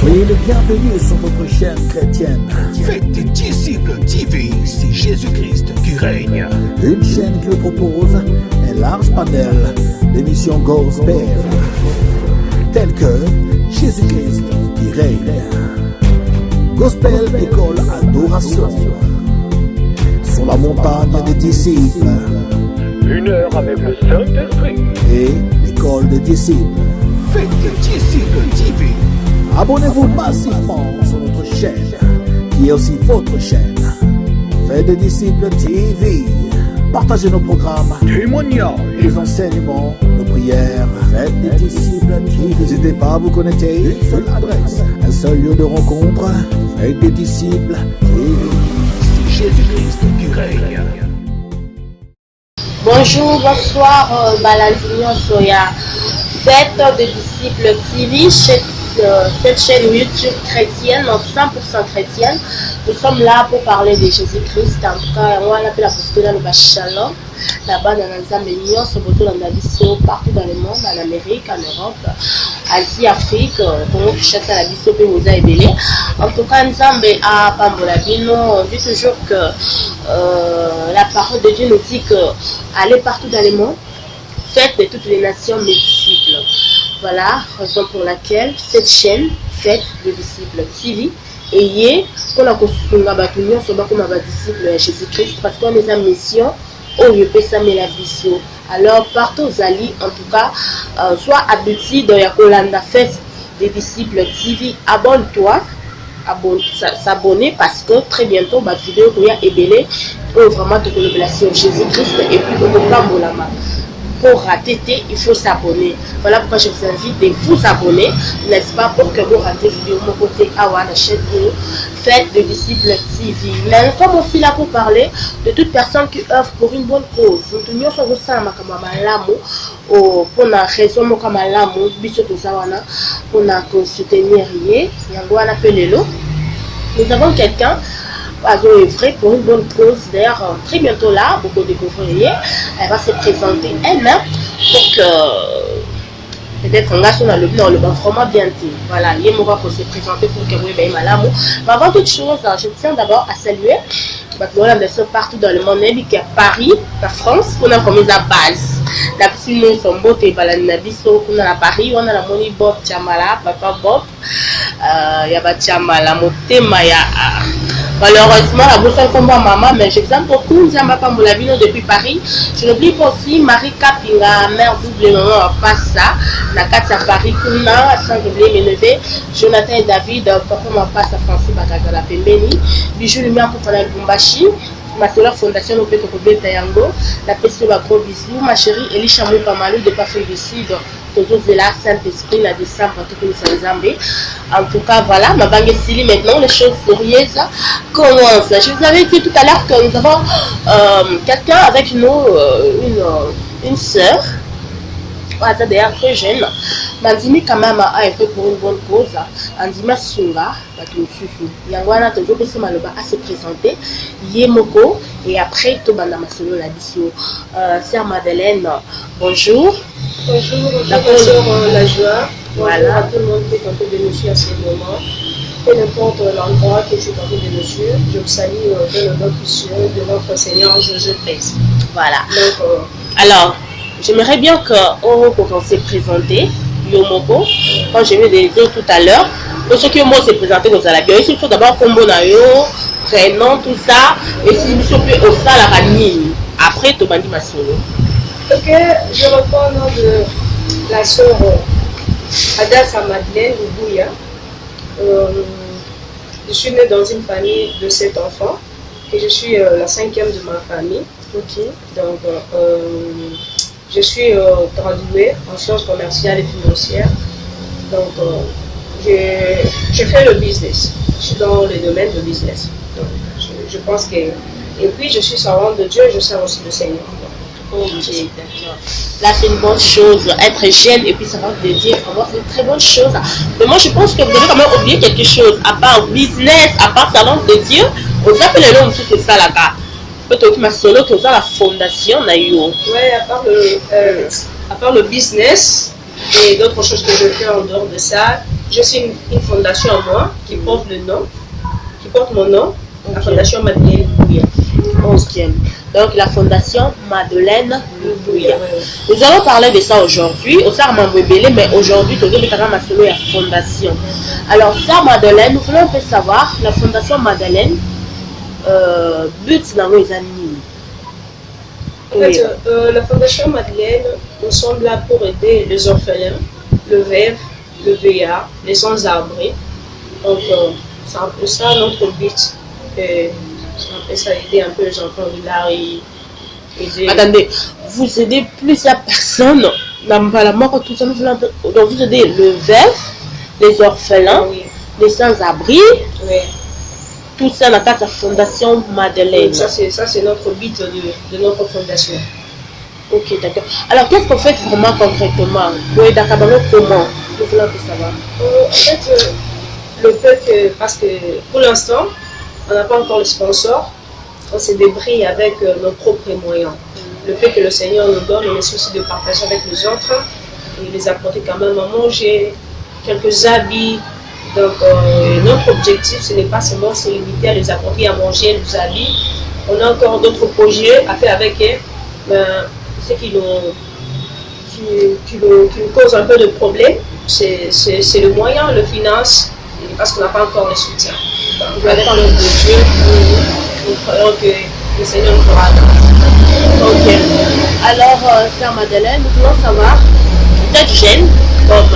Soyez les bienvenus sur votre chaîne chrétienne. Faites des disciples TV, c'est Jésus-Christ qui règne. Une chaîne qui vous propose un large panel d'émissions gospel, telles que Jésus-Christ qui règne, Gospel École Adoration, Sur la montagne des disciples, 1 heure avec le Saint-Esprit. et l'École des disciples. Faites des disciples TV. Abonnez-vous massivement sur notre chaîne, qui est aussi votre chaîne. Faites des disciples TV. Partagez nos programmes, Témoignage. les enseignements, nos prières. Faites des disciples TV. N'hésitez pas à vous connecter. Une seule adresse, un seul lieu de rencontre. Faites des disciples TV. C'est Jésus-Christ qui règne. Bonjour, bonsoir, Baladinion Soya. Faites des disciples TV, cette chaîne YouTube chrétienne, donc 100% chrétienne. Nous sommes là pour parler de Jésus-Christ. En tout cas, on appelle l'apostole dans le Shalom. Là-bas, dans les Amélions, partout dans le monde, en Amérique, en Europe, Asie, Afrique, Congo, Kinshasa, la Bisso, Pémoza et Bélé. En tout cas, nous sommes à Pambolabino. On dit toujours que la parole de Dieu nous dit que allez partout dans le monde, faites de toutes les nations mes disciples. Voilà, raison pour laquelle cette chaîne, Faites des disciples TV, et pour la construction, comme disciples de Jésus-Christ, parce qu'on est en mission, on peut s'amener la vision. Alors, partout aux alliés, en tout cas, soit habitué dans la colonne Faites des disciples TV, abonne-toi. S'abonner parce que très bientôt ma vidéo est ébélée pour vraiment te collaboration Jésus-Christ et puis au Kambolama. Pour rater, il faut s'abonner. Voilà pourquoi je vous invite de vous abonner, n'est-ce pas, pour que vous ratez vidéo mon côté à la chaîne de Faites des disciples TV. Mais nous sommes aussi là pour parler de toute personne qui œuvre pour une bonne cause. Nous sommes pour la raison pour soutenir nous avons quelqu'un qui œuvré pour une bonne cause. D'ailleurs, très bientôt là, beaucoup de découvrir, elle va se présenter elle-même pour que peut-être on a le vraiment bien dit. Voilà, il y a pour se présenter pour que vous ayez malamu. Mais avant toute chose, je tiens d'abord à saluer partout dans le monde, qui est Paris, la France, qu'on a comme la base. La petite nous sommes beaux et balanabiso, qu'on a à Paris, on a la moni Bob Chamala, papa Bob, y a Chamala, Motema, ya. Malheureusement, la bourse est maman, mais j'exemple beaucoup, depuis Paris. Je n'oublie pas aussi Marie Kapinga, mère double maman, pas ça. La 4 à Paris, Kuna, sans oublier mes neveux, Jonathan et David, papa m'a pas à Francis Bakagala Pembeni, Bijou Lumière pour faire Bumbashi, ma soeur fondation au Péto Tayango, la personne à gros bisous, ma chérie Elisha Moupamalou de Parfait du Sud. Là, Saint-Esprit, la décembre, tout le Zambé. En tout cas, voilà, ma banque est maintenant, les choses sérieuses commencent. Je vous avais dit tout à l'heure que nous avons quelqu'un avec nous, une sœur, d'ailleurs très jeune. Mandimi quand même a fait pour une bonne cause. Andima Sunga, Yangwana toujours que Maloba à se présenter. Yemoko et après tout bandama solo la bisou. Sœur Madeleine, bonjour. Bonjour, la joie. Voilà. À tout le monde qui est tenté de nous suivre à ce moment. Peu importe l'endroit que tu es tenté de nous suivre, je vous salue de notre puissant de notre Seigneur Jésus-Christ. Voilà. Donc, alors, j'aimerais bien qu'on s'est présenté, Yomoko, quand je vais le dire tout à l'heure. Pour ceux qui ont s'est présenté dans la bio, il faut d'abord qu'on prénom, tout ça, et si nous sommes au ça la famille. Après, tu m'as dit ma solo. ok, je reprends le nom de la sœur Adassa Madeleine Boubouya. Je suis née dans une famille de 7 enfants et je suis la 5e de ma famille. Ok. Donc, je suis graduée en sciences commerciales et financières. Donc, je fais le business. Je suis dans le domaine de business. Donc, je pense que... Et puis, je suis servante de Dieu, je sers aussi le Seigneur. Ok, d'accord. Là, c'est une bonne chose. Être jeune et puis savoir te dire, vraiment, c'est une très bonne chose. Mais moi, je pense que vous devez quand même oublier quelque chose. À part business, à part servante de Dieu, on appelle le nom de ça là-bas. Peut-être que ma solo, que ça, la fondation, Oui, à part le business et d'autres choses que je fais en dehors de ça, je suis une fondation à moi qui porte le nom, qui porte mon nom, la Fondation Madeleine Lubuya. Ok. Donc la Fondation Madeleine Lubuya. Nous allons parler de ça aujourd'hui. Au Sarman Bébélé, mais aujourd'hui, tu as quand même la fondation. Alors, ça, Madeleine, nous voulons un peu savoir, la Fondation Madeleine, but dans les amis. En fait, la Fondation Madeleine, nous sommes là pour aider les orphelins, le veuve, le vieillard, les sans-abri. Donc, c'est un peu ça notre but. C'est un peu ça, aider un peu les enfants de là et aider. Attendez, vous aidez plusieurs personnes dans la mort, tout ça, nous voulons un peu. Donc, vous aidez le veuve, les orphelins, Oui. les sans-abri, Oui. tout ça dans la Fondation Madeleine. Ça, c'est notre but de notre fondation. Ok, d'accord. Alors, qu'est-ce qu'on fait vraiment concrètement? Oui, d'accord, comment? Nous voulons un peu savoir. En fait, le peu que, parce que pour l'instant, on n'a pas encore le sponsor, on se débrouille avec nos propres moyens. Le fait que le Seigneur nous donne, on essaie aussi de partager avec les autres et les apporter quand même à manger, quelques habits. Donc, notre objectif, ce n'est pas seulement se limiter à les apporter à manger, les habits. On a encore d'autres projets à faire avec eux. Ce qui nous cause un peu de problème, c'est le moyen, le finance, parce qu'on n'a pas encore le soutien. Donc, avec l'aide de Dieu, nous croyons que le Seigneur nous fera. Ok. Alors, Sœur Madeleine, nous voulons savoir, vous êtes jeune, comme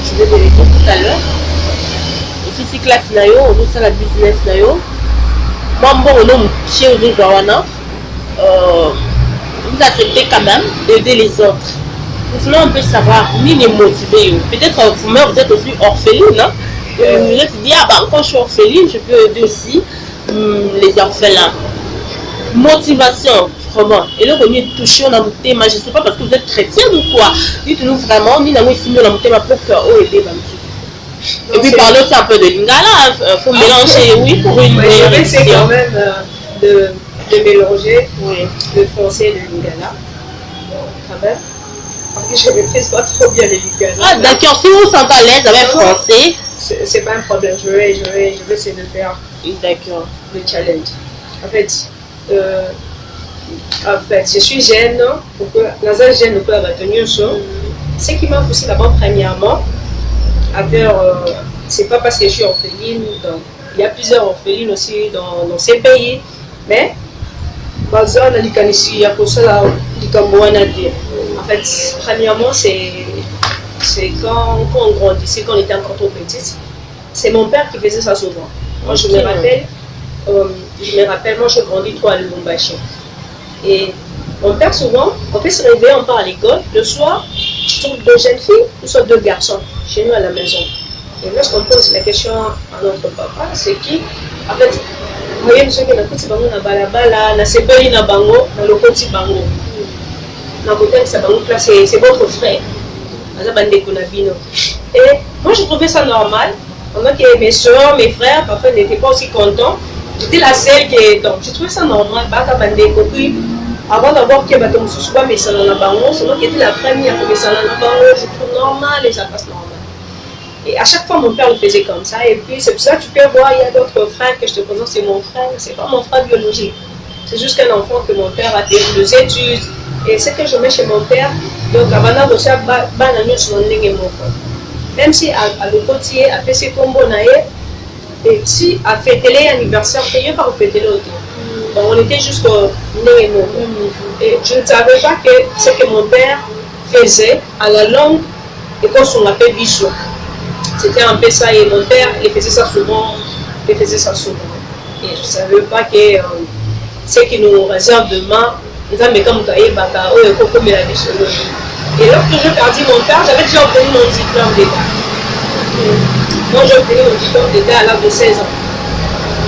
je vais vous le dire tout à l'heure. Ici, c'est classe nayo, on doit faire la business nayo. Moi, bon, on a chez vous acceptez quand même d'aider les autres. Nous voulons un peu savoir, ni les motiver. Peut-être vous-même, vous êtes aussi orpheline. Hein? Vous êtes dit, ah bah, quand je suis orpheline, je peux aider aussi les orphelins. Motivation, vraiment. Et là, on est touché, on a monté, mais je ne sais pas parce que vous êtes chrétien ou quoi. Dites-nous vraiment, ni on a monté ma pour aider. Et puis parlons aussi un peu de lingala. Il faut mélanger, oui, pour une meilleure Je vais essayer édition. quand même de mélanger le français et le lingala. Quand même. Parce que je ne maîtrise pas trop bien le lingala. Ah, d'accord, si vous vous sentez à l'aise avec français. C'est pas un problème, je vais essayer de faire D'accord. le challenge. En fait, je suis jeune, dans un jeune pour la tenue. Ce qui m'a poussé d'abord, premièrement, à faire, c'est pas parce que je suis orpheline, donc il y a plusieurs orphelines aussi dans ces pays, mais en fait, premièrement, c'est quand on grandissait, quand on était encore trop petite, c'est mon père qui faisait ça souvent. Moi, je me rappelle, moi, je grandis trop à Lubumbashi. Et mon père, souvent, on peut se réveiller, on part à l'école. Le soir, je trouve deux jeunes filles, ou soit deux garçons, chez nous à la maison. Et lorsqu'on pose la question à notre papa, c'est qui? En fait, vous voyez, monsieur, qui a petit bango na balabala, na sebeli na bango, na le petit bango. Na côté de sa bango, c'est votre frère. Et moi, je trouvais ça normal. Pendant que mes soeurs, mes frères, parfois n'étaient pas aussi contents. J'étais la seule qui est. Donc, je trouvais ça normal. Avant d'avoir que Batom Sousouba, mais ça n'en a pas c'est moi qui étais la première que ça n'en a pas je trouve normal et ça passe normal. Et à chaque fois, mon père le faisait comme ça. Et puis, c'est pour ça que tu peux voir, il y a d'autres frères que je te présente, c'est mon frère, c'est pas mon frère biologique. C'est juste qu'un enfant que mon père a fait des études. Et ce que je mets chez mon père, donc avant de faire banane sur mon ligne et mon frère. Même si à le côté, à faire ses combos, et si à fêter l'anniversaire, il n'y a pas à fêter l'autre. Donc on était jusqu'au nez et mon frère. Et je ne savais pas que ce que mon père faisait à la longue, et quand on l'appelle bichot. C'était un peu ça, et mon père, il faisait ça souvent. Et je ne savais pas que ce qui nous réserve demain, les gens me comme Kaye Baka, oh, il faut comme la bichot. Et lorsque j'ai perdu mon père, j'avais déjà obtenu mon diplôme d'État. Moi, j'ai obtenu mon diplôme d'État à l'âge de 16 ans.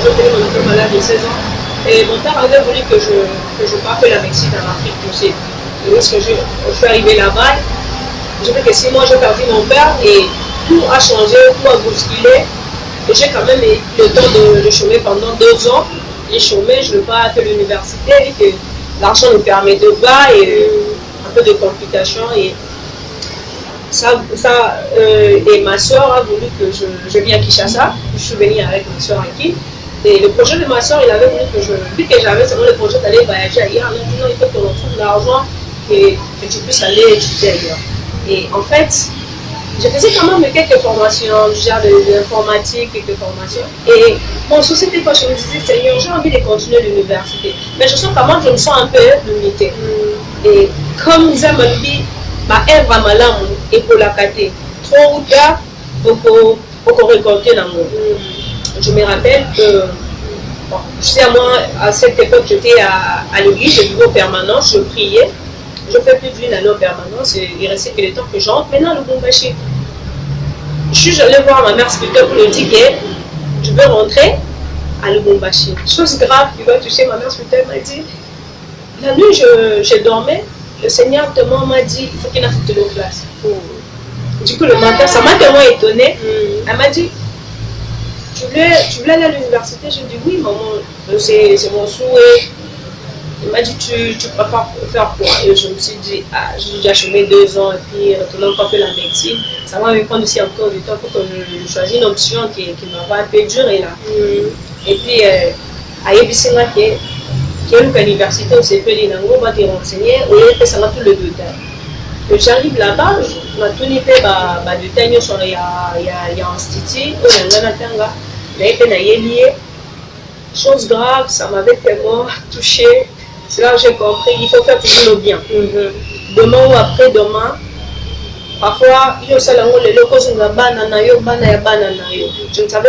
J'ai obtenu mon diplôme à l'âge de 16 ans. Et mon père avait voulu que je parte la médecine en Afrique aussi. Et lorsque je suis arrivé là-bas, j'ai fait que 6 mois, j'ai perdu mon père et tout a changé, tout a bousculé. Et j'ai quand même eu le temps de chômer pendant 2 ans. J'ai chômé, je n'ai pas fait l'université et que l'argent ne permettait pas et un peu de complications. Et Et ma soeur a voulu que je vienne à Kinshasa. Je suis venue avec ma soeur à Kin. Et le projet de ma soeur, il avait voulu que vu que j'avais seulement le projet d'aller voyager ailleurs, il a dit non, il faut qu'on trouve l'argent et que tu puisses aller étudier ailleurs. Et en fait, je faisais quand même quelques formations, du genre de l'informatique, quelques formations. Et mon souci était quand je me disais, Seigneur, j'ai envie de continuer l'université. Mais je sens comment je me sens un peu limitée. Et comme disait Mambi, elle va mal et pour la cater. Trop ou tard, pour récolter l'amour. Je me rappelle que, bon, je sais, moi, à cette époque, j'étais à l'église, je vivais en permanence, je priais. Je fais plus d'une année en permanence, et il restait que le temps que j'entre. Maintenant, le Lubumbashi. Je suis allée voir ma mère spirituelle pour lui dire que je veux rentrer à Lubumbashi. Chose grave qui va toucher ma mère spirituelle, m'a dit, la nuit, je dormais, le Seigneur m'a dit, il faut qu'il affecte nos classes. Du coup, le matin, ça m'a tellement étonnée. Elle m'a dit, tu voulais aller à l'université? Je dis oui, maman, c'est mon souhait. Il m'a dit, tu préfères faire quoi? Et je me suis dit, j'ai déjà chômé 2 ans et puis retourner encore faire la médecine. Ça va me prendre aussi encore du temps pour que je choisisse une option qui m'a pas un peu duré là. Et puis, à Yébissima, qui est une université où c'est fait les langues, on va te renseigner, on va faire ça tout le détail. Quand j'arrive là-bas, je m'a tout fait le détail, il y a un institut, il y a un tanga, il y a chose grave, ça m'avait tellement touché. C'est là que j'ai compris, il faut faire toujours le bien. Demain ou après-demain, parfois, je ne savais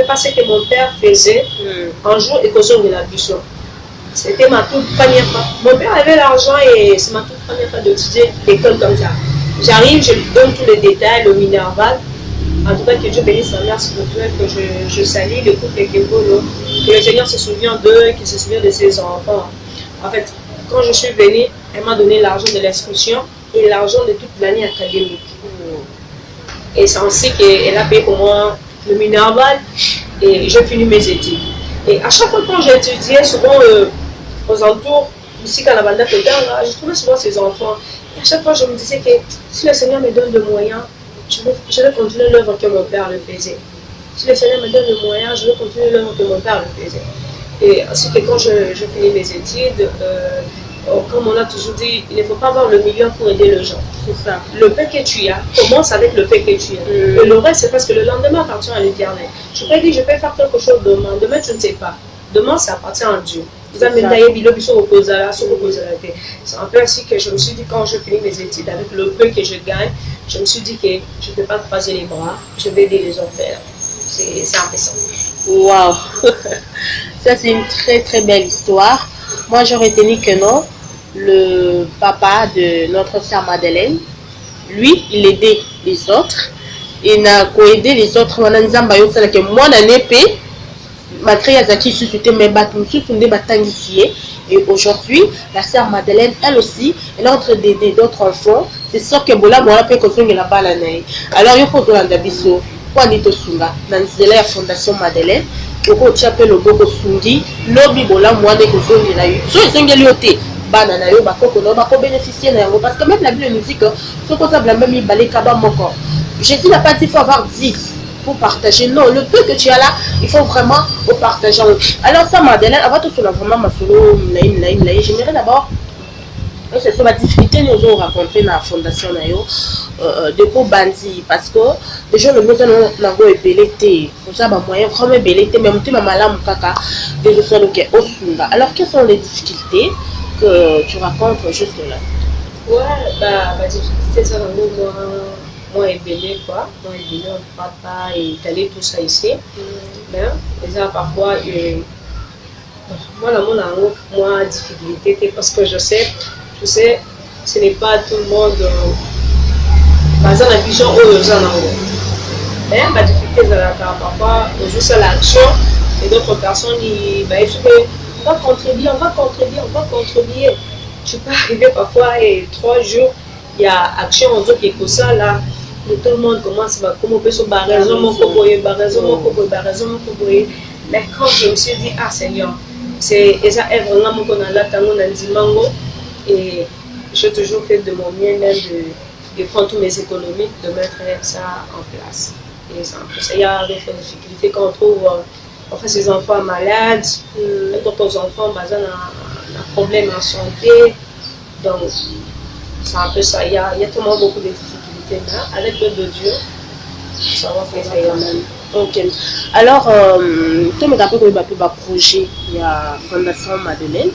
pas ce que mon père faisait un jour et cause de la vision. C'était ma toute première fois. Mon père avait l'argent et c'est ma toute première fois d'étudier l'école comme ça. J'arrive, je lui donne tous les détails, le minerval. En tout cas, que Dieu bénisse sa mère spirituelle, que je salue le couple Kebolo, que le Seigneur se souvient d'eux, qu'il se souvient de ses enfants. En fait, quand je suis venue, elle m'a donné l'argent de l'inscription et l'argent de toute l'année académique. Et c'est ainsi qu'elle a payé pour moi le minerval et j'ai fini mes études. Et à chaque fois quand j'ai étudié, souvent aux alentours, ici à la bande je trouvais souvent ces enfants. Et à chaque fois, je me disais que si le Seigneur me donne des moyens, je vais continuer l'œuvre que mon père le faisait. Si le Seigneur me donne des moyens, je vais continuer l'œuvre que mon père le faisait. Et ainsi que quand je finis mes études, comme on a toujours dit, il ne faut pas avoir le million pour aider les gens. C'est ça. Le pain que tu as, commence avec le pain que tu as. Et le reste, c'est parce que le lendemain appartient à l'Éternel. Je peux dire, je peux faire quelque chose demain. Demain, tu ne sais pas. Demain, ça appartient à Dieu. C'est un peu ainsi que je me suis dit, quand je finis mes études, avec le peu que je gagne, je me suis dit que je ne peux pas croiser les bras, je vais aider les orphelins. C'est un peu ça. Waouh. Ça, c'est une très très belle histoire. Moi, j'aurais tenu que non. Le papa de notre sœur Madeleine, lui, il aidait les autres. Il n'a qu'à aider les autres. Moi, dans l'épée, malgré Yazaki, je suis et aujourd'hui, la sœur Madeleine, elle aussi, elle est en train d'aider d'autres enfants. C'est sûr que Bola Mola peut construire la balle. Alors, il faut que l'on kwa nito sunga na nzela ya fondation Madeleine oko chape logo ko sungi lobi bola mwana ko zongi na yo so ezongeli yote bana na yo bakoko no bako bénéficier na yango parce que même la Bible nous dit que ce qu'on a même balé kaba moko. Jésus n'a pas dit qu'il faut avoir 10 pour partager, non, le peu que tu as là il faut vraiment au partager. Alors ça Madeleine avant tout cela vraiment ma solo j'aimerais d'abord c'est sur la difficulté nous avons rencontré dans la fondation de Bandi parce que déjà le monde n'a pas ébélité nous avons moyen vraiment ébélité même tu m'as malade kaka de ça donc au Sunda. Alors quelles sont les difficultés que tu rencontres juste là? Ouais, bah difficulté ça dans moi ébélé quoi, moi ébélé on ne pas étaler tout ça ici, mais déjà parfois moi là moi difficulté parce que je sais ce n'est pas tout le monde basé la vision où ils en ont. Mais la difficulté parfois on joue à l'action et d'autres personnes ils on va contribuer. Tu peux arriver parfois et 3 jours il y a action en qui est comme ça là et tout le monde commence à comment on peut se barrer mais quand je me suis dit ah Seigneur c'est ça vraiment qu'on a là et j'ai toujours fait de mon mieux même de prendre toutes mes économies, de mettre ça en place. Et c'est un peu ça. Il y a d'autres difficultés quand on trouve enfin, ces enfants malades, d'autres enfants ont un problème en santé. Donc, c'est un peu ça. Il y a tellement beaucoup de difficultés là. Avec l'aide de Dieu, ça va faire ça même. Ok. Alors, tu me rappelles que tu as un projet, il y a Fondation Madeleine.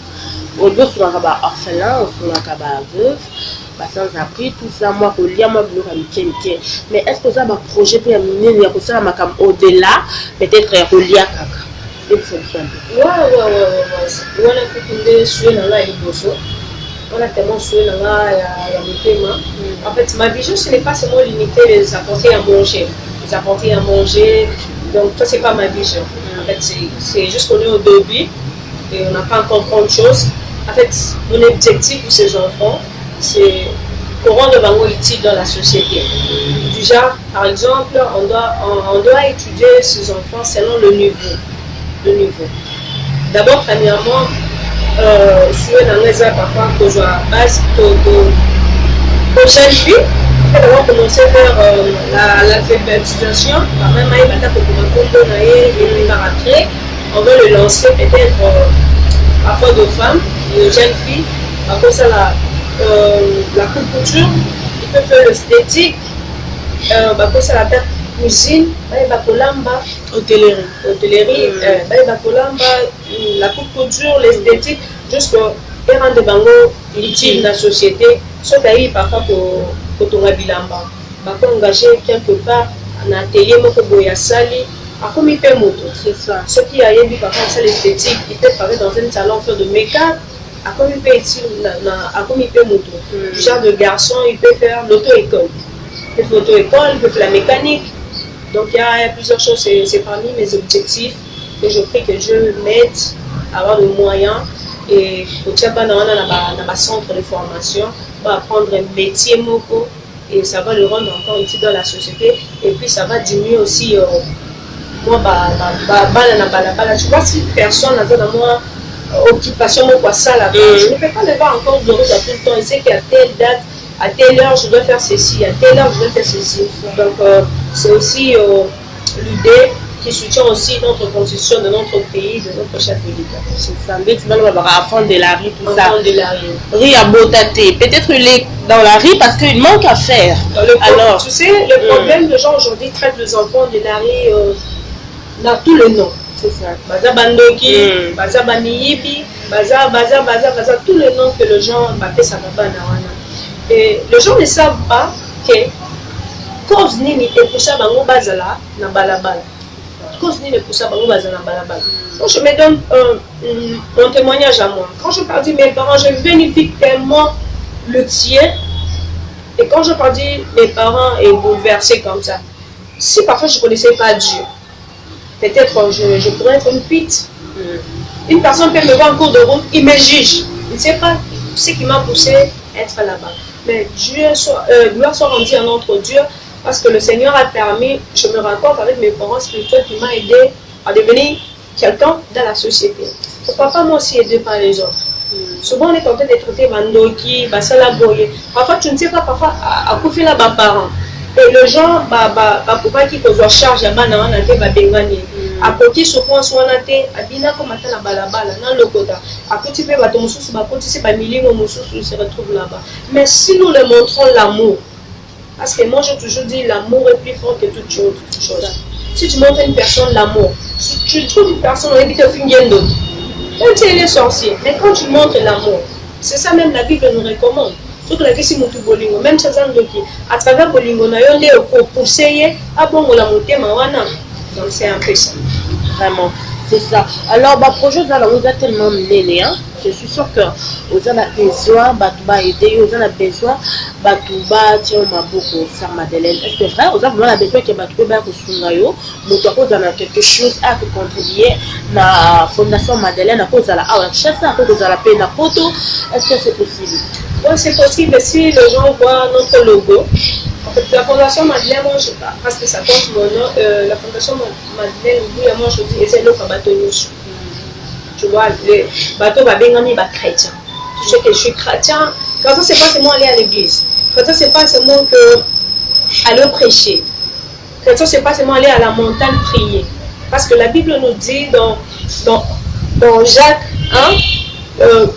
Au lieu de faire un orphelin, on fait un veuve, sans abri, tout ça, moi, je lis, moi, je me mais est-ce que ça a un projet pour amener au-delà, peut-être relié à Kaka? Ouais. On a pu suivre dans la Iboso. On a tellement suivi dans la Mutema. En fait, ma vision, ce n'est pas seulement limiter les apporter à manger. Les apporter à manger, donc ça, c'est pas ma vision. En fait, c'est juste qu'on est au début et on n'a pas encore grand chose. En fait, mon objectif pour ces enfants, c'est pour rendre Bango utile dans la société. Déjà, par exemple, on doit étudier ces enfants selon le niveau. D'abord, premièrement, sur les parfois que je base pour jeune fille, on va commencer vers l'alphabétisation. Par même, et par après, on va le lancer peut-être parfois de femmes, de jeunes filles, après ça la couture, il peut faire l'esthétique, après ça la cuisine, hôtellerie, la couture, l'esthétique, jusqu'à rendre bango utile dans la société. Sauf d'ailleurs parfois pour ton bilamba, engager quelque part un atelier moko boya sali. Comme il peut moto, c'est ça. Ce qui a eu par exemple l'esthétique, il peut travailler dans un salon faire de make-up. Comme il peut moto. Du genre de garçon, il peut faire l'auto-école. Il peut l'auto-école, il peut faire la mécanique. Donc il y a plusieurs choses, c'est parmi mes objectifs que je prie que Dieu m'aide à avoir des moyens. Et au Tchaba, dans un centre de formation, on va apprendre un métier moko et ça va le rendre encore utile dans la société. Et puis ça va diminuer aussi. Moi, tu vois, si personne n'a dans moi occupation, moi, ça là-bas, je ne peux pas le voir encore de route à tout le temps. Il sait qu'à telle date, à telle heure, je dois faire ceci, à telle heure, je dois faire ceci. Donc, c'est aussi l'idée qui soutient aussi notre constitution de notre pays, de notre chef militaire. C'est ça, tu vas fond de la rue, tout ça. De la rue. Rue à Botaté. Peut-être il est dans la rue parce qu'il manque à faire. Alors, tu sais, le problème, les gens aujourd'hui traitent les enfants de la rue dans tous les noms. C'est ça. Baza Bandoki, Baza Baniyibi, Baza, tous les noms que les gens appellent ça. Et les gens ne savent pas que cause nini et pour ça bango bazala na balabala. Cause nini pour ça bango bazala na balabala. Quand je me donne un témoignage à moi, quand je parle de mes parents, je vérifie tellement le tien. Et quand je parle de mes parents est bouleversé comme ça. Si parfois je ne connaissais pas Dieu, peut-être je pourrais être une pite. Une personne peut me voir en cours de route, il me juge. Il ne sait pas ce qui m'a poussé à être là-bas. Mais gloire soit rendue à notre Dieu, parce que le Seigneur a permis, je me raccorde avec mes parents spirituels qui m'ont aidé à devenir quelqu'un dans la société. Pourquoi pas moi aussi aider par les autres? Souvent on est tenté de traiter Mandoki, Basala Boye. Parfois tu ne sais pas, parfois à quoi fait là-bas parents. Et les gens, pourquoi qu'ils doivent charger à Bana, on a été bengani. À côté, souvent, on a été à Bina comme à la balabala, dans le côté. À côté, on a été à côté, c'est pas milliers de qui se retrouvent là-bas. Mais si nous leur montrons l'amour, parce que moi j'ai toujours dit l'amour est plus fort que toute chose. Si tu montres à une personne l'amour, si tu trouves une personne, on évite de finir d'autres. Même si elle est sorcière, mais quand tu montres l'amour, c'est ça même la Bible nous recommande. Surtout la question de Bolingo, même si à travers Bolingo, on a poussé à bon la montée, donc c'est un peu ça. Vraiment, c'est ça. Alors, le projet nous a tellement mené, hein? Je suis sûre que vous avez besoin, vous avez aider, vous avez besoin, vous avez beaucoup Sœur Madeleine. Est-ce que c'est vrai? Vous avez vraiment besoin que vous avez quelque chose à contribuer à la Fondation Madeleine, à cause de la chasse, à cause de la paix, est-ce que c'est possible? Oui, c'est possible si les gens voient notre logo. En fait, la Fondation Madeleine, moi, parce que ça compte mon nom, la Fondation Madeleine, moi, je dis, c'est le bateau. Tu vois, le bateau va bien gagner, chrétien. Tu sais que je suis chrétien. Quand c'est pas seulement aller à l'église. Chrétien, c'est pas seulement que aller prêcher. Chrétien, c'est pas seulement aller à la montagne prier. Parce que la Bible nous dit dans Jacques 1, le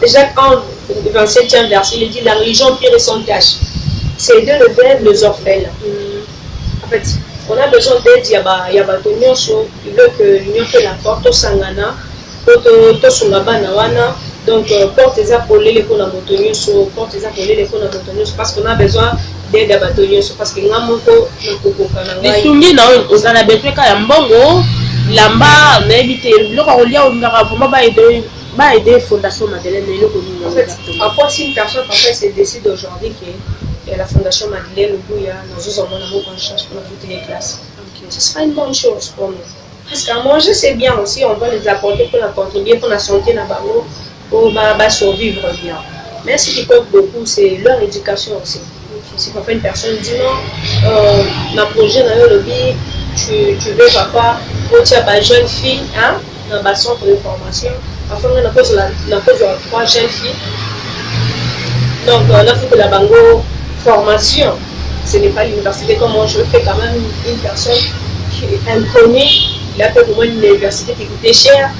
27e verset, il dit la religion pire et sans tâche. C'est aider le veuve, les orphelins. En fait, on a besoin d'aide, il y a il veut que l'union fait la porte au Sangana, au Sungabana, donc porte les appelés les pour la montagne, porte les appelés les pour la montagne, parce qu'on a besoin d'aide à bâtonnier, parce que nous avons les soumis, on a besoin d'un bongo, lamba, mais éviter, le Carolia, on a vraiment aider Fondation Madeleine. En fait, après, si une personne se décide aujourd'hui que la Fondation Madeleine, nous avons une bonne chance pour toutes les classes. Ce sera une bonne chose pour nous. Parce qu'à manger, c'est bien aussi, on va les apporter pour la contribuer, pour la santé, pour survivre bien. Mais ce qui compte beaucoup, c'est leur éducation aussi. Si parfois une personne dit non, dans le projet, dans le lobby, tu veux papa, pour tu as une jeune fille, hein, dans le centre de formation, enfin, on a posé 3 jeunes filles. Donc, on a fait que la bango formation, ce n'est pas l'université comme moi, je fais quand même une personne qui est inconnue, il a fait pour moi une université qui coûtait cher,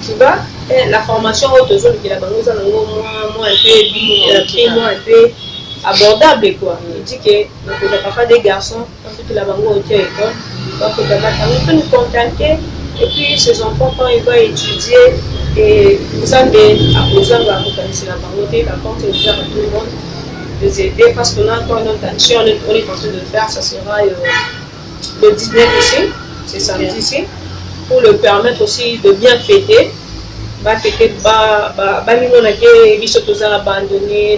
tu vois, et la formation haute zone qui la bango, ça moins un peu abordable quoi. Il dit que nous n'avons pas des garçons, parce que la bango était à l'école, donc on peut nous contacter, et puis ces enfants quand ils vont étudier, et vous avez apposé la bango, la porte est ouverte à tout le monde. Les aider parce qu'on a encore une autre action, on est en train de faire, ça sera le 19 ici, c'est samedi ici, pour le permettre aussi de bien fêter. Va fêter, abandonné,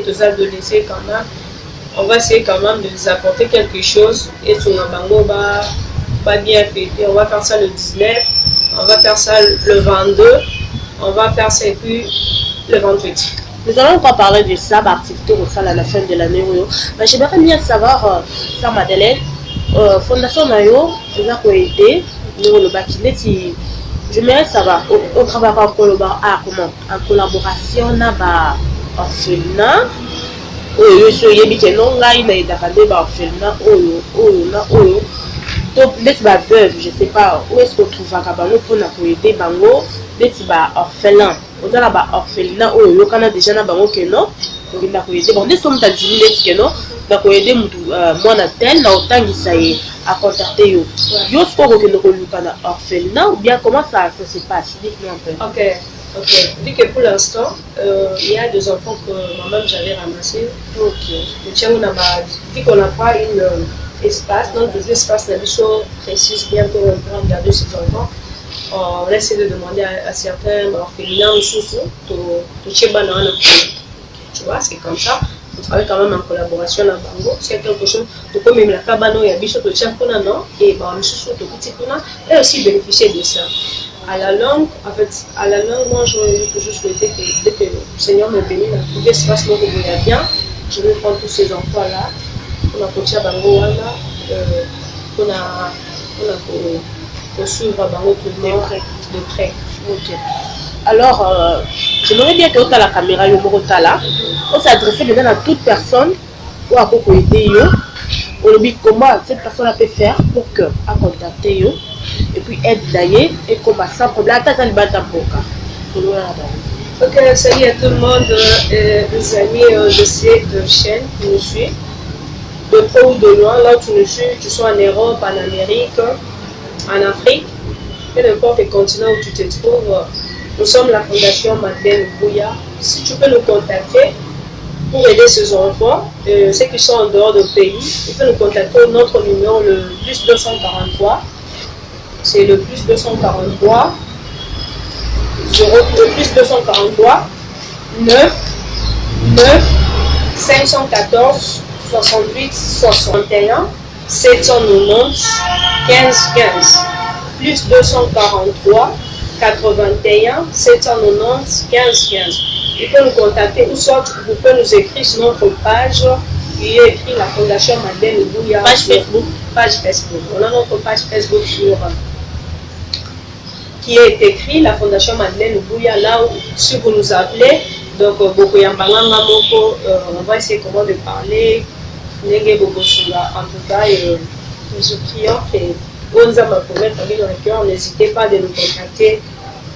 de laisser quand même. On va essayer quand même de les apporter quelque chose et sur la bango va bien fêter. On va faire ça le 19, on va faire ça le 22, on va faire ça et puis le 28. Nous allons pas parler de ça, d'activité au à la fin de l'année. Mais j'aimerais bien savoir, ça Madeleine, Fondation Nayo, vous a aidé, nous le bâtiment, j'aimerais savoir, on travaille en collaboration avec orphelinat, je suis non là, il y a des orphelinats, donc les veuves, je sais pas où est-ce qu'on trouve à Bango pour aider Bango, les orphelins. On a là orphelinat où il y a déjà na bango que non on a aider bon des sommes tadini les que non donc aider moi na tel na autant ça est à contacter yo ce qu'on que nous kana orphelinat ou bien comment ça se passe dites-nous un peu. Ok. Dit que pour l'instant il y a 2 enfants que moi-même j'avais ramassés. Ok. Le tien on a dit qu'on n'a pas une espace donc des espaces la chose précise bien pour regarder ces enfants. On essaie de demander à certains orphelins tu vois, c'est comme ça. On travaille quand même en collaboration avec Bango. C'est quelque chose, comme même la cabane, il y a des choses et et aussi bénéficier de ça. À la langue, en fait, moi, je toujours souhaité que dès que le Seigneur me bénit, dans tout espace où il y a bien, je vais prendre tous ces enfants-là, on a coaché à Bango, on a pour suivre Bango de près. Ok. Alors, j'aimerais bien que tu aies la caméra, on s'adresse maintenant à toute personne ou à aider comment cette personne peut faire pour que à contacter yo et puis aide d'ailleurs et combat sans problème. Ok, salut à tout le monde, les amis de cette chaîne qui nous suivent. De près ou de loin, là où tu nous suis, tu sois en Europe, en Amérique, en Afrique, peu importe le continent où tu te trouves, nous sommes la Fondation Madeleine Bouya. Si tu peux nous contacter pour aider ces enfants, ceux qui sont en dehors du pays, tu peux nous contacter notre numéro, le plus 243. C'est le plus 243 9 514 68 61 790 15 15 plus 243 81 790 15 15. Tu peux nous contacter ou soit vous pouvez nous écrire sur notre page qui est écrit la Fondation Madeleine Bouya. Page Facebook. On a notre page Facebook qui est écrit la Fondation Madeleine Bouya. Là où si vous nous appelez, donc on va essayer comment de parler En tout cas, nous supplions que Gonza m'a promis dans le cœur, n'hésitez pas de nous contacter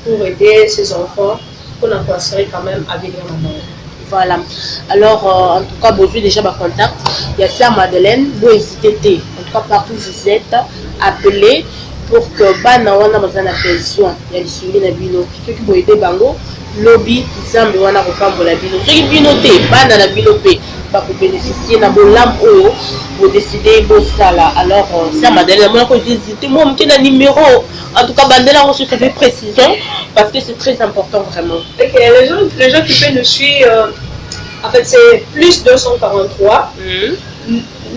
pour aider ces enfants qu'on a passé quand même à venir maintenant. Voilà. Alors, en tout cas, bonjour déjà ma contact. Il y a Sœur Madeleine, vous hésitez. En tout cas, partout vous êtes, appelez pour que bana wana bazana besoin. Il y a des souliers na bino. Ceux qui vont aider bango, lobby, zambe wana kopambola bino. Ceux qui bino te, bana na bino pe, ba pour bénéficier na bolam oyo, vous décidez beau ça là. Alors, Sœur Madeleine, moi quand j'hésite, moi on me un numéro. En tout cas, bandela on se fait précision parce que c'est très important vraiment. Ok, les gens qui peuvent nous suivre, en fait c'est plus 243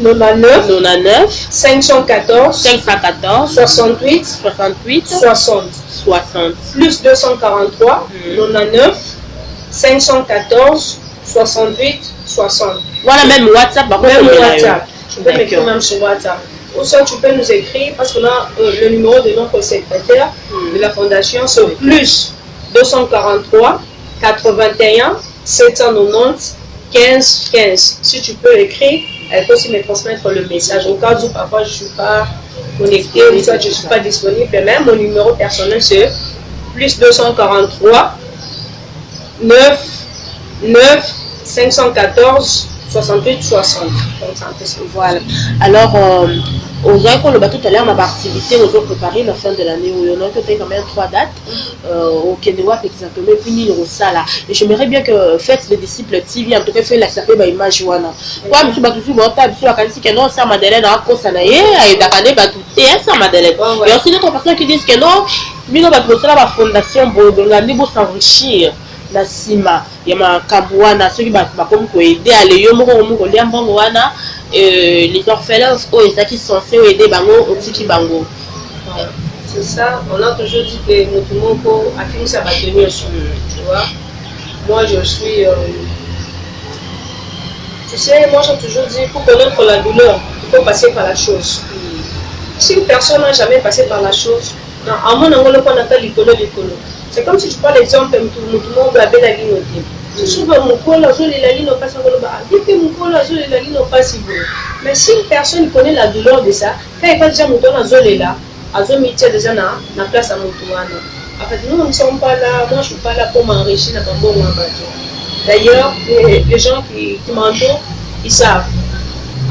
99 514 68 60 plus 243 99 514 68 60. Voilà, même WhatsApp. Même WhatsApp. Tu peux m'écrire même sur WhatsApp. Ou soit tu peux nous écrire parce qu'on a le numéro de notre secrétaire de la fondation, c'est plus 243 81 790 15 15. Si tu peux écrire, elle peut aussi me transmettre le message. Au cas où parfois je ne suis pas connectée ou soit je ne suis pas disponible, même mon numéro personnel c'est plus 243 9 514 68 60. Voilà. Alors, on dirait qu'on le bat tout à l'heure, ma activité, nous avons préparé la fin de l'année où il y en a peut-être quand même 3 dates au Kenewap exactement, puis il y là. Et j'aimerais bien que faites les disciples TV, en tout cas, fait la sapé par image. Voilà. Moi, je suis battu sur mon table, sur la qualité que non, ça Madeleine a constaté, et Dakane battu, ça Madeleine. Et aussi d'autres personnes qui disent que non, mais non, bah, pour cela, la fondation, bon, l'année pour s'enrichir. La sima ya makabuana ceux qui bakomi ko aider à les les orphelins qui sont censés aider bango otiki bango. C'est ça, on a toujours dit que notre moko a fini sa tenir sur, tu vois. Moi je suis tu sais, moi j'ai toujours dit pour connaître la douleur, il faut passer par la chose. Si une personne n'a jamais passé par la chose, à mon avis, on appelle l'écolo. C'est comme si tu prends l'exemple de tout le monde la belle ligne. Je trouve que mon col azul et la ligne pas si bon. Que mon col azul et la ligne pas si bon. Mais si une personne connaît la douleur de ça, quand il va déjà mon ton azul est là, azul métier déjà na place à mon tour. En fait, nous ne sommes pas là, moi je suis pas là pour m'enrichir dans mon bon bateau. D'ailleurs, les gens qui m'entourent, ils savent.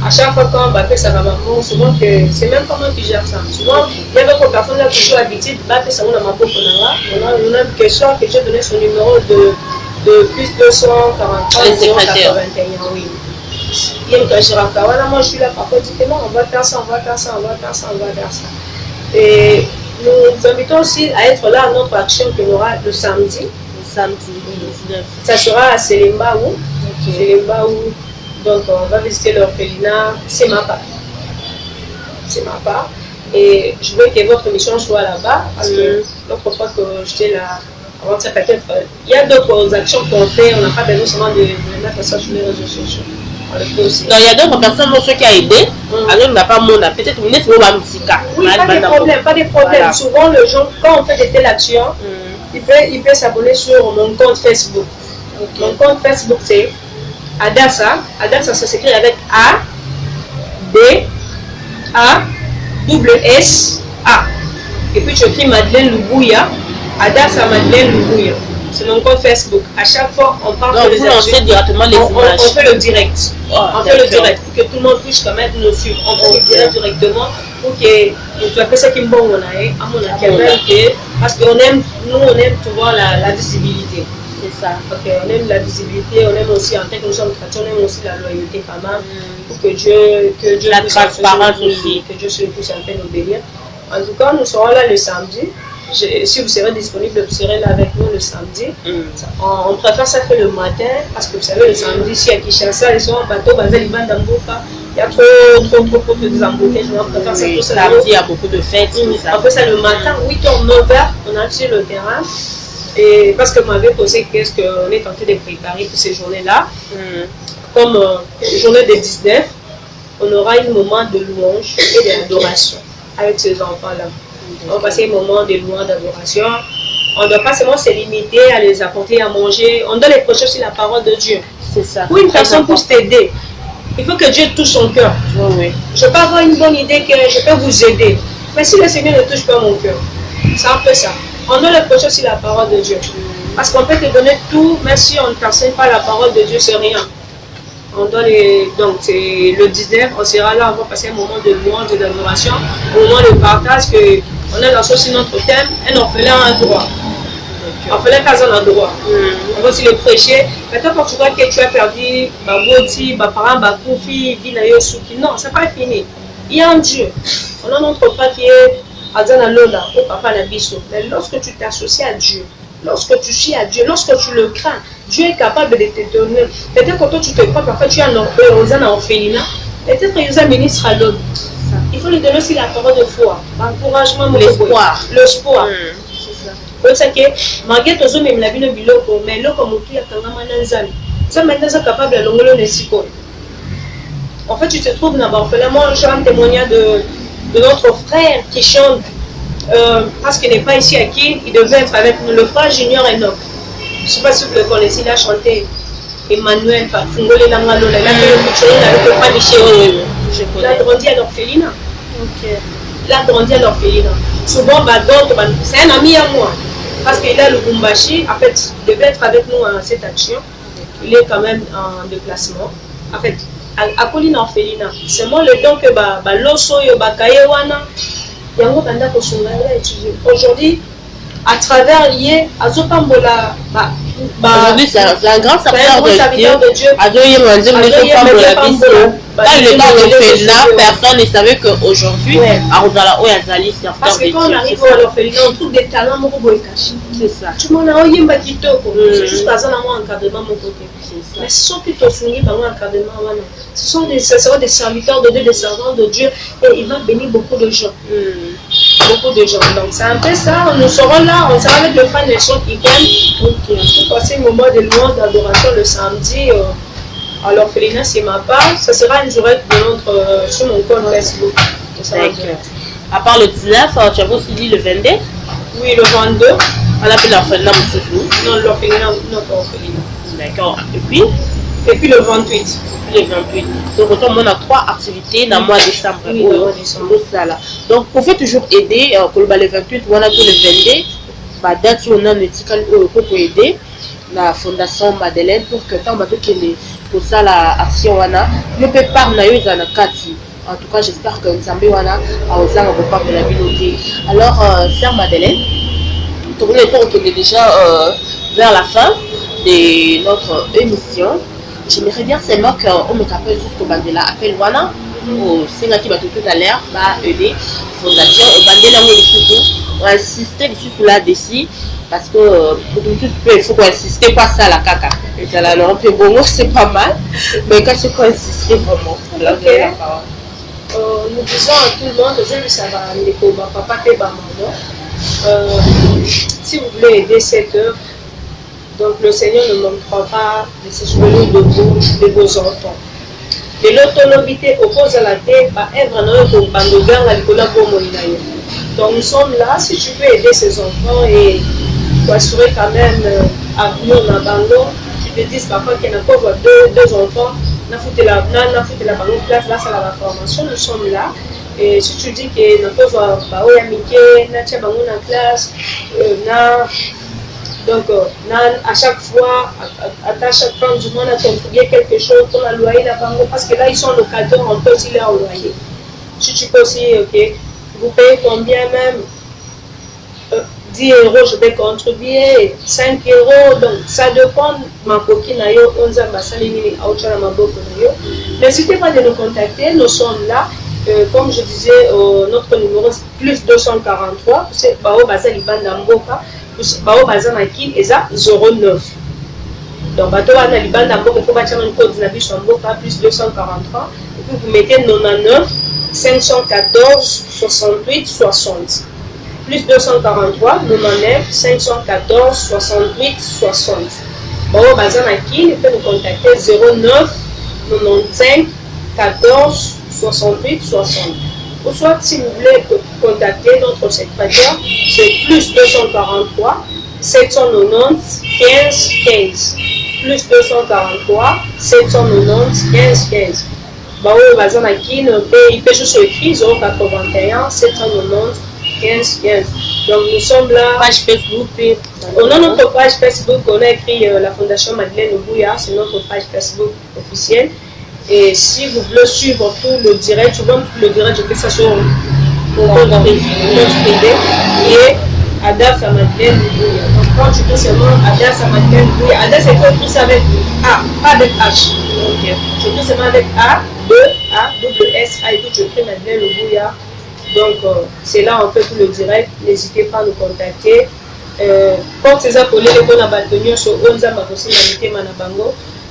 À chaque fois qu'on va faire ça va maman, souvent que c'est même pas moi qui gère ça. Souvent, il y a d'autres personnes là qui ont l'habitude de battre ça dans ma propre on a une question que j'ai donné son numéro de plus 243 081, oui. Il y a une question à moi je suis là parfois je dis que non, on va faire ça. Et nous invitons aussi à être là à notre action qu'il y aura le samedi. Ça sera à Selembaou. Donc on va visiter l'orphelinat, c'est ma part. Et je veux que votre mission soit là-bas, parce que l'autre fois que j'étais là, avant ça peut-être, il y a d'autres actions qu'on fait, on n'a pas besoin seulement de mettre ça sur les réseaux sociaux. On le fait aussi. Donc il y a d'autres personnes qui ont aidé, alors on n'a pas mon peut-être vous n'êtes pas musique. Oui, pas de problème. Voilà. Souvent les gens, quand on fait de telles actions, il peut s'abonner sur mon compte Facebook. Mon compte Facebook c'est Adassa, ça s'écrit avec A, D, A, S, A. Et puis tu écris Madeleine Lubuya, Adassa Madeleine Lubuya. C'est mon compte Facebook. À chaque fois, on parle de les actions. Directement les images. On fait le direct. On fait le direct pour que tout le monde puisse quand même nous suivre. On fait le direct directement pour que tu appelles ça qui me bon parce qu'on aime, nous on aime voir la visibilité. C'est ça. Okay, on aime la visibilité, on aime aussi, en tant que nous sommes chrétiens, on aime aussi la loyauté quand même, pour que Dieu la transparence aussi, que Dieu se puisse en fait nous bénir. En tout cas, nous serons là le samedi. Si vous serez disponible, vous serez là avec nous le samedi. On préfère ça que le matin, parce que vous savez, le samedi, si à Kinshasa, ils sont en bateau, il y a trop de embouteillages. On préfère ça tout ça. Samedi, il y a beaucoup de fêtes. On fait ça le matin, 8h, 9h, on a sur le terrain. Et parce que vous m'avez posé qu'est-ce qu'on est en train de préparer pour ces journées-là. Comme journée des 19, on aura un moment de louange et d'adoration avec ces enfants-là. On va passer un moment de louange, d'adoration. On ne doit pas seulement se limiter à les apporter à manger. On doit les prêcher sur la parole de Dieu. C'est ça. Pour une personne puisse t'aider, Il faut que Dieu touche son cœur. Oui. Je peux avoir une bonne idée que je peux vous aider. Mais si le Seigneur ne touche pas mon cœur, c'est un peu ça. On doit approcher aussi la parole de Dieu. Parce qu'on peut te donner tout, mais si on ne t'enseigne pas la parole de Dieu, c'est rien. On doit donc c'est le 19, on sera là, on va passer un moment de louange et d'adoration, un moment de partage, on a lancé aussi notre thème, un orphelin a un droit. Orphelin a un droit. On va aussi le prêcher. Maintenant, quand tu vois que tu as perdu, Baboti, Baparan, Bakoufi, Vinayo, Souki, non, c'est pas fini. Il y a un Dieu. On a notre papa qui est Adana Lola, au papa Nabiso. Mais lorsque tu t'associes à Dieu, lorsque tu chies à Dieu, lorsque tu le crains, Dieu est capable de te donner. Peut-être que toi tu te crois, parfois tu es un orphelinat, peut-être qu'il y a un ministre à l'autre. Il faut lui donner aussi la parole de foi, l'encouragement, l'espoir. L'espoir. C'est ça que, malgré tout ça, même la vie ne biloko, mais là, comme tu as quand même un zami. Ça maintenant, c'est capable de l'ongolo de siko. En fait, tu te trouves dans l'orphelinat. Moi, j'ai un témoignage de notre frère qui chante. Parce qu'il n'est pas ici à qui, il devait être avec nous, le frère Junior Enoch. Je ne sais pas si vous le connaissez, il a chanté Emmanuel, Fungole Langalola, il a fait le pitching avec le frère Michel. Il a grandi à l'orphelinat. Il a grandi à l'orphelinat. Souvent, c'est un ami à moi. Parce qu'il a le Bumbashi, en fait, il devait être avec nous à cette action. Il est quand même en déplacement. En fait, à Colline Orphelinat. C'est moi le don que Loso, Bakayewana. Aujourd'hui, à travers lié, Azopambola, aujourd'hui, c'est un grand serviteur de Dieu. Dans le temps de l'orphelinat, personne ne savait qu'aujourd'hui, parce que quand on arrive à l'orphelinat, on trouve des talents cachés. C'est ça. Tout le monde a eu un kitoko. C'est juste parce qu'on a un encadrement mon côté. Mais ce sont plutôt soumis par un encadrement. Ce seront des serviteurs de Dieu, des servants de Dieu, et il va bénir beaucoup de gens. Beaucoup de gens. Donc c'est un peu ça. Nous serons là, on sera avec le frère Nelson Iken pour passer un moment de louange, d'adoration le samedi. À l'orphelinat, c'est ma part. Ça sera une journée de sur mon compte Facebook. À part le 19, tu avais aussi dit le 22? Oui, le 22. On appelle l'orphelinat Moussoussou. Non, l'orphelinat, notre orphelinat. D'accord. Et puis le 28. Le 28. Donc, on a 3 activités dans le mois de décembre. Oui, le mois de décembre. Donc, pour faire toujours aider, pour le 28, on a tout le 22. Date on a pour aider la fondation Madeleine pour que tant pour ça la action wana ne peut pas nayo na kati. En tout cas, j'espère que Nzambe wana a osé pas de la biloté. Alors, sœur Madeleine, on est déjà vers la fin de notre émission. J'aimerais bien seulement qu'on me rappelle juste au Bandela appel wana au Sénat qui va tout à l'heure va aider fondation au Bandela on va insister sur là-dessus parce que il faut insister pas ça la caca et ça là non peu bon c'est pas mal mais quand c'est quoi insister vraiment. Nous disons à tout le monde que je vais savoir papa et maman. Si vous voulez aider cette œuvre, donc le Seigneur ne manquera pas de se souvenir de vos enfants. De l'autonomité oppose à la tête par œuvre donc nous sommes là, si tu veux aider ces enfants et pour assurer quand même à nous en abandon, tu te dis parfois qu'il y a encore deux enfants, on a foutu la place, là c'est la formation, nous sommes là. Et si tu dis que nous avons la classe, donc à chaque fois, à chaque fin du mois, on a contribué quelque chose pour la loyer la banque, parce que là ils sont locataires, on peut aussi leur loyer. Si tu peux aussi, ok, vous payez combien même 10 euros, je vais contribuer, 5 euros, donc ça dépend de ma coquine, n'hésitez pas de nous contacter, nous sommes là. Comme je disais, notre numéro c'est plus 243, c'est Bao Bazan Libanda Mboka, Bao Bazan Akil, et ça 09. Donc, Bato Wana Libanda Mboka, il faut bâtir un code Nabi Mboka, plus 243, et puis vous mettez 99 514 68 60. Plus 243, 99 514 68 60. Bao Bazan Akil, il peut nous contacter 09 95 14 68 60. Ou soit si vous voulez contacter notre secrétaire, c'est plus 243 790 15 15. Plus 243 790 15 15. Bah, bazan à qui il peut juste écrire 081 790 15 15. Donc nous sommes là. Page Facebook. On a notre page Facebook, on a écrit la Fondation Madeleine Lubuya, c'est notre page Facebook officielle. Et si vous voulez suivre tout le direct, tu vois le direct, je fais ça sur mon compte privé et Adas à Madeleine Lubuya. Donc quand tu fais seulement Adas à Madeleine Lubuya, Adas c'est écrit ça avec A, pas avec H. Donc je fais seulement avec A, B, A, W, S, A et tout, je fais Madeleine Lubuya. Donc c'est là on fait tout le direct, n'hésitez pas à nous contacter. Quand ces appelés qu'on a battu sur 11 ans,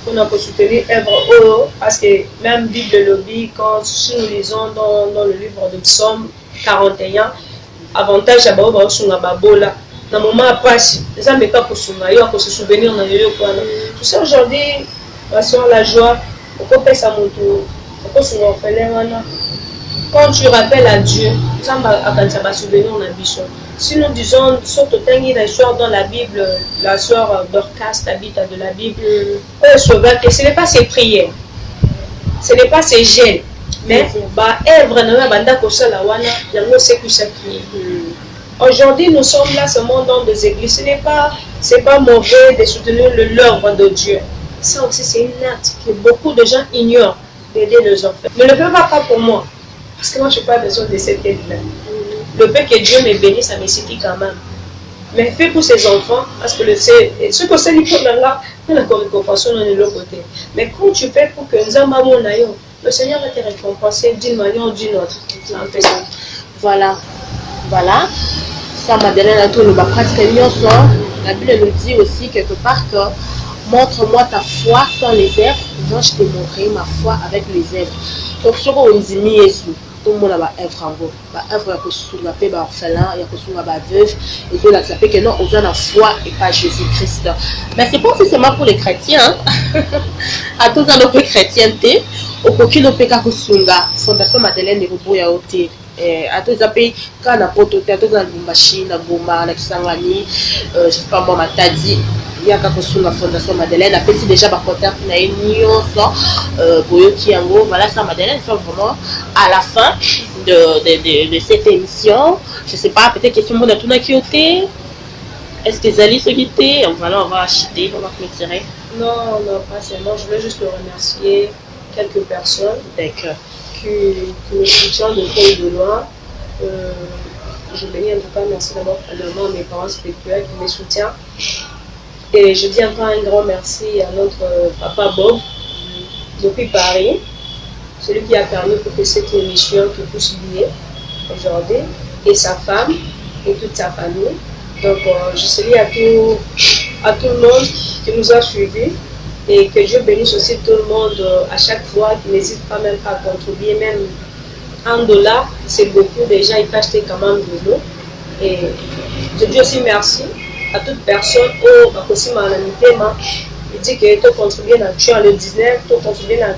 on a soutenir œuvre parce que même Bible Lobby, quand nous lisons dans le livre de Psaume 41, avantage à Baoba sur la Babola. Dans le moment après, les amis pas pour se souvenir dans le quoi. Tu sais aujourd'hui, la joie, on peut faire ça mon tour, on peut se refaire. Quand tu rappelles à Dieu, ça va souvenir en ambition. Si nous disons, surtout l'histoire dans la Bible, la sœur Dorcas habite de la Bible, ce n'est pas ses prières, ce n'est pas ses gènes, mais aujourd'hui nous sommes là seulement dans des églises. Ce n'est pas mauvais de soutenir l'œuvre de Dieu. Ça aussi c'est une acte que beaucoup de gens ignorent d'aider les enfants. Mais ne le fais pas pour moi, parce que moi je n'ai pas besoin de cette aide-là. Le fait que Dieu me bénisse, ça me suffit quand même. Mais fais pour ses enfants, parce que ce que c'est là, on a récompensé de l'autre côté. Mais quand tu fais pour que nous ayons le Seigneur va te récompenser d'une manière ou d'une autre. Voilà. Voilà. Ça m'a donné un tour, presque la Bible nous dit aussi quelque part que montre-moi ta foi sans les œuvres, moi je te montrerai ma foi avec les œuvres. Donc, ce qu'on dit, tout le monde a une œuvre en gros. Une œuvre qui a été orphelin, il y a une veuve, et que là, ça fait que non, on a la foi et pas Jésus-Christ. Mais c'est pas seulement pour les chrétiens. À tous les chrétiens, au coquin au péka kusunga, Fondation Madeleine de Lubuya Ote. À tous les pays, quand on a pototé, à tous les Lumbashi, na Goma, na Kisangani, je sais pas moi, Matadi. Il y a quelque chose la Fondation Madeleine a fait déjà par contact na union pour qui en gros voilà ça Madeleine sont vraiment à la fin de cette émission. Je sais pas, peut-être que tout le monde a tout qui était. Est-ce que Zali se quitter? Voilà, on va acheter, on va clôturer. Non, pas seulement. Je voulais juste remercier quelques personnes qui me soutiennent de près et de loin. Je bénis en tout cas, merci d'abord à mes parents spirituels qui me soutiennent. Et je dis encore un grand merci à notre papa Bob depuis Paris, celui qui a permis pour que cette émission puisse lier aujourd'hui, et sa femme et toute sa famille. Donc je salue à tout le monde qui nous a suivis et que Dieu bénisse aussi tout le monde à chaque fois, qui n'hésite pas même pas à contribuer, même $1, c'est beaucoup déjà, il peut acheter quand même de l'eau. Et je dis aussi merci à toute personne aussi il dit que tu contribues dans le 19, tu contribues dans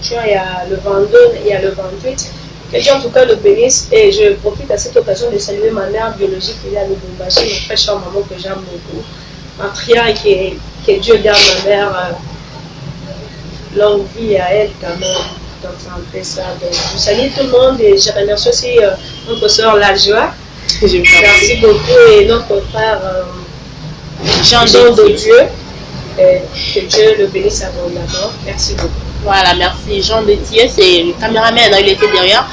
le 22 et le 28. Que Dieu en tout cas le bénisse, et je profite à cette occasion de saluer ma mère biologique qui est à Lubumbashi, ma très chère maman que j'aime beaucoup. Ma prière est que Dieu garde ma mère longue vie à elle quand même. Donc ça me fait ça. Donc, je salue tout le monde et je remercie aussi notre soeur La Joie. Merci beaucoup, et notre frère Jean de Dieu, que Dieu le bénisse abondamment. Merci beaucoup. Voilà, merci. Jean de Dieu, c'est le caméraman, il était derrière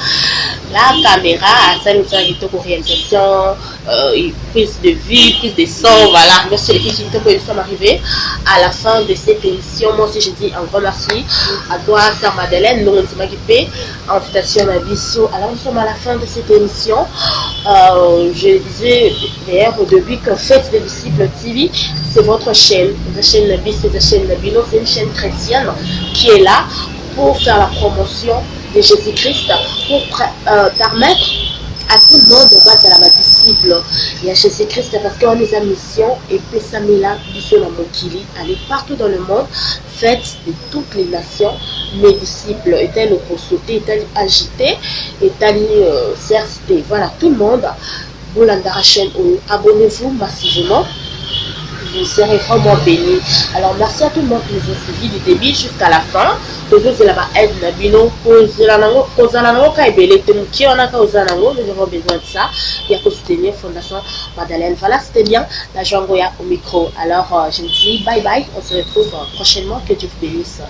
la caméra, ça nous a été pour réalisation, prise de vue, prise de son, voilà. Merci les filles qui sont arrivées à la fin de cette émission. Moi aussi, je dis un grand merci à toi, Sœur Madeleine, nous on s'est invitation à Bissou. Alors, nous sommes à la fin de cette émission. Je disais d'ailleurs au début que Fête des Disciples TV, c'est votre chaîne. La chaîne Nabi, c'est la chaîne Nabino, c'est une chaîne chrétienne qui est là pour faire la promotion de Jésus-Christ, pour permettre à tout le monde de battre la disciple. Il y a Jésus-Christ parce qu'on a une mission et Pessamela, Bissona Mokili, aller partout dans le monde, faites de toutes les nations, mes disciples, est-elle consultés, est-elle agités, est-elle CRCT. Voilà, tout le monde, Boulandara chaîne, abonnez-vous massivement. vous serez vraiment bénis. Alors merci à tout le monde qui nous a suivis du début jusqu'à la fin. Toujours c'est là-bas aide Nabino, nous avons besoin de ça. Il y a que soutenir Fondation Madeleine. Voilà, c'était bien. La Jangoya au micro. Alors je me dis bye bye. On se retrouve prochainement. Que Dieu vous bénisse.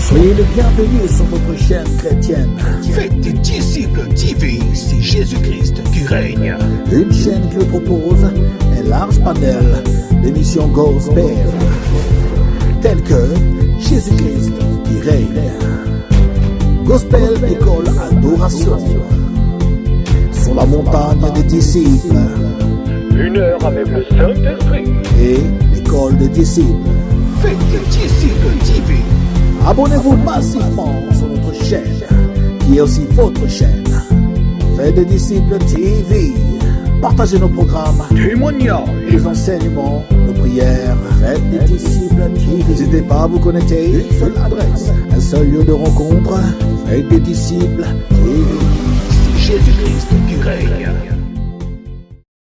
Soyez les bienvenus sur votre chaîne chrétienne. Faites des disciples TV, c'est Jésus-Christ qui règne. Une chaîne qui vous propose un large panel d'émissions gospel, telles que Jésus-Christ qui règne, Gospel École Adoration, Sur la montagne des disciples, 1 heure avec le Saint-Esprit et l'École des disciples. Faites des disciples TV. Abonnez-vous massivement sur notre chaîne, qui est aussi votre chaîne. Faites des disciples TV. Partagez nos programmes, Témoignages. les enseignements, nos prières. Faites des disciples TV. N'hésitez pas à vous connecter. Une seule adresse, un seul lieu de rencontre. Faites des disciples TV. C'est Jésus-Christ qui règne.